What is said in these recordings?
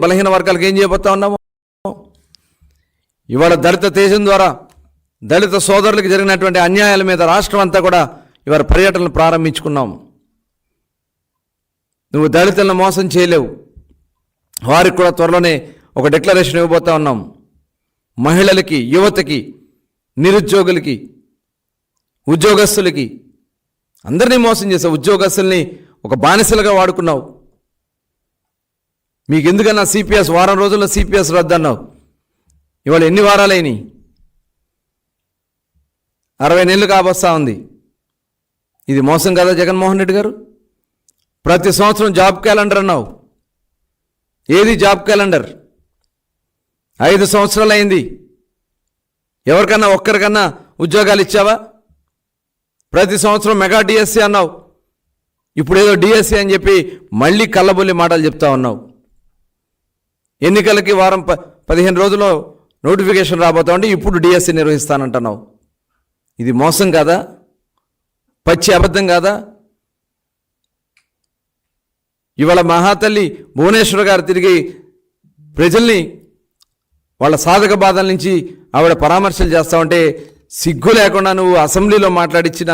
బలహీన వర్గాలకు ఏం చేయబోతా ఉన్నాము? ఇవాళ దళిత తేజం ద్వారా దళిత సోదరులకు జరిగినటువంటి అన్యాయాల మీద రాష్ట్రం అంతా కూడా ఇవాళ పర్యటనలు ప్రారంభించుకున్నాం. నువ్వు దళితులను మోసం చేయలేవు. వారికి కూడా త్వరలోనే ఒక డిక్లరేషన్ ఇవ్వబోతా ఉన్నాం. మహిళలకి, యువతకి, నిరుద్యోగులకి, ఉద్యోగస్తులకి అందరినీ మోసం చేసావు. ఉద్యోగస్తుల్ని ఒక బానిసలుగా వాడుకున్నావు. మీకు ఎందుకన్నా సిపిఎస్ వారం రోజుల్లో సిపిఎస్ రద్దన్నావు. ఇవాళ ఎన్ని వారాలైనాయి? 60 నెలలు కాబోస్తా ఉంది. ఇది మోసం కదా జగన్మోహన్ రెడ్డి గారు? ప్రతి సంవత్సరం జాబ్ క్యాలెండర్ అన్నావు. ఏది జాబ్ క్యాలెండర్? 5 సంవత్సరాలు అయింది. ఎవరికన్నా ఒక్కరికన్నా ఉద్యోగాలు ఇచ్చావా? ప్రతి సంవత్సరం మెగా డిఎస్సి అన్నావు. ఇప్పుడు ఏదో డిఎస్సి అని చెప్పి మళ్ళీ కళ్ళబొల్లి మాటలు చెప్తా ఉన్నావు. ఎన్నికలకి వారం 15 రోజుల్లో నోటిఫికేషన్ రాబోతా ఉంటే ఇప్పుడు డిఎస్సి నిర్వహిస్తానంటున్నావు. ఇది మోసం కాదా? పచ్చి అబద్ధం కాదా? ఇవాళ మహాతల్లి భువనేశ్వర్ గారు తిరిగి ప్రజల్ని వాళ్ళ సాధక బాధల నుంచి ఆవిడ పరామర్శలు చేస్తా ఉంటే సిగ్గు లేకుండా నువ్వు అసెంబ్లీలో మాట్లాడించిన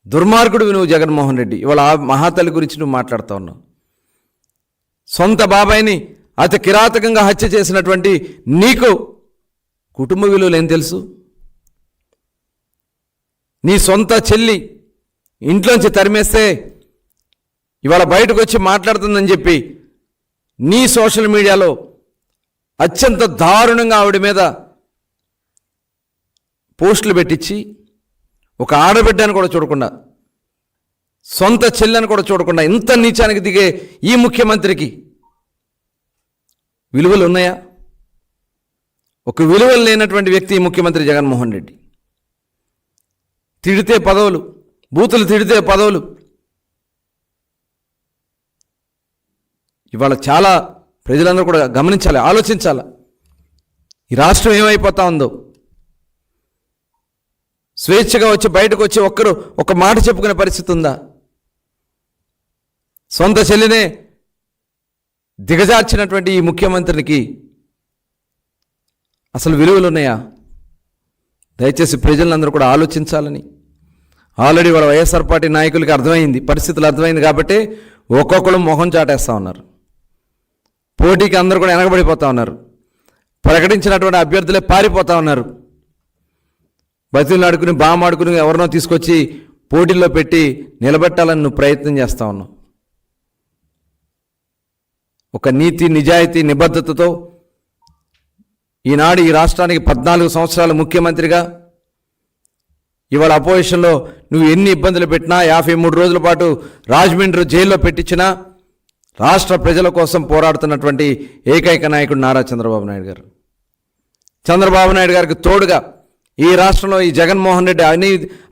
దుర్మార్గుడివి నువ్వు జగన్మోహన్ రెడ్డి. ఇవాళ ఆ మహాతల్లి గురించి నువ్వు మాట్లాడుతూ ఉన్నావు. సొంత బాబాయిని అతి కిరాతకంగా హత్య చేసినటువంటి నీకు కుటుంబ విలువలు ఏం తెలుసు? నీ సొంత చెల్లి ఇంట్లోంచి తరిమేస్తే ఇవాళ బయటకు వచ్చి మాట్లాడుతుందని చెప్పి నీ సోషల్ మీడియాలో అత్యంత దారుణంగా ఆవిడ మీద పోస్టులు పెట్టించి ఒక ఆడబిడ్డని కూడా చూడకుండా, సొంత చెల్లని కూడా చూడకుండా ఇంత నీచానికి దిగే ఈ ముఖ్యమంత్రికి విలువలు ఉన్నాయా? ఒక విలువలు లేనటువంటి వ్యక్తి ఈ ముఖ్యమంత్రి జగన్మోహన్ రెడ్డి. తిడితే పదవులు, బూతులు తిడితే పదవులు. ఇవాళ చాలా ప్రజలందరూ కూడా గమనించాలి, ఆలోచించాలి. ఈ రాష్ట్రం ఏమైపోతా ఉందో. స్వేచ్ఛగా వచ్చి బయటకు వచ్చి ఒక్కరు ఒక మాట చెప్పుకునే పరిస్థితి ఉందా? సొంత చెల్లినే దిగజార్చినటువంటి ఈ ముఖ్యమంత్రికి అసలు విలువలు ఉన్నాయా? దయచేసి ప్రజలందరూ కూడా ఆలోచించాలని. ఆల్రెడీ వాళ్ళ వైఎస్ఆర్ పార్టీ నాయకులకి అర్థమైంది, పరిస్థితులు అర్థమైంది కాబట్టి ఒక్కొక్కరు మొహం చాటేస్తూ ఉన్నారు. పోటీకి అందరూ కూడా వెనకబడిపోతూ ఉన్నారు. ప్రకటించినటువంటి అభ్యర్థులే పారిపోతూ ఉన్నారు. బతులు ఆడుకుని బామాడుకుని ఎవరినో తీసుకొచ్చి పోటీల్లో పెట్టి నిలబెట్టాలని నువ్వు ప్రయత్నం చేస్తూ ఉన్నావు. ఒక నీతి, నిజాయితీ, నిబద్ధతతో ఈనాడు ఈ రాష్ట్రానికి 14 సంవత్సరాలు ముఖ్యమంత్రిగా ఇవాళ అపోజిషన్లో నువ్వు ఎన్ని ఇబ్బందులు పెట్టినా, 53 రోజుల పాటు రాజమండ్రి జైల్లో పెట్టించినా రాష్ట్ర ప్రజల కోసం పోరాడుతున్నటువంటి ఏకైక నాయకుడు నారా చంద్రబాబు నాయుడు గారు. చంద్రబాబు నాయుడు గారికి తోడుగా ఈ రాష్ట్రంలో ఈ జగన్మోహన్ రెడ్డి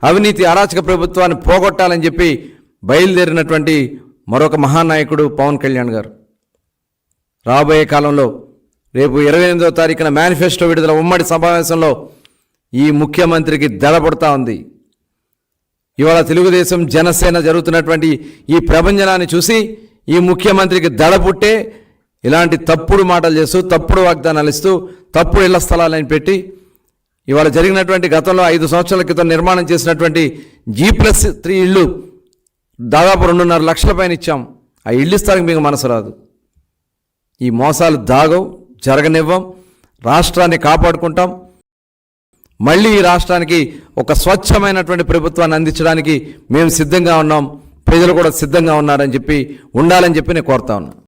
అవినీతి అరాచక ప్రభుత్వాన్ని పోగొట్టాలని చెప్పి బయలుదేరినటువంటి మరొక మహానాయకుడు పవన్ కళ్యాణ్ గారు. రాబోయే కాలంలో రేపు 28వ తారీఖున మేనిఫెస్టో విడుదల ఉమ్మడి సమావేశంలో ఈ ముఖ్యమంత్రికి దడపడుతూ ఉంది. ఇవాళ తెలుగుదేశం, జనసేన జరుగుతున్నటువంటి ఈ ప్రభంజనాన్ని చూసి ఈ ముఖ్యమంత్రికి దడపుట్టే ఇలాంటి తప్పుడు మాటలు చేస్తూ, తప్పుడు వాగ్దానాలు ఇస్తూ, తప్పుడు ఇళ్ల స్థలాలను పెట్టి ఇవాళ జరిగినటువంటి గతంలో 5 సంవత్సరాల క్రితం నిర్మాణం చేసినటువంటి G+3 ఇళ్ళు దాదాపు 2.5 లక్షల పైన ఇచ్చాం. ఆ ఇళ్ళు ఇస్తానికి మీకు మనసు రాదు. ఈ మోసాలు దాగవు, జరగనివ్వం. రాష్ట్రాన్ని కాపాడుకుంటాం. మళ్ళీ ఈ రాష్ట్రానికి ఒక స్వచ్ఛమైనటువంటి ప్రభుత్వాన్ని అందించడానికి మేము సిద్ధంగా ఉన్నాం. ప్రజలు కూడా సిద్ధంగా ఉన్నారని చెప్పి ఉండాలని చెప్పి నేను కోరుతా ఉన్నాను.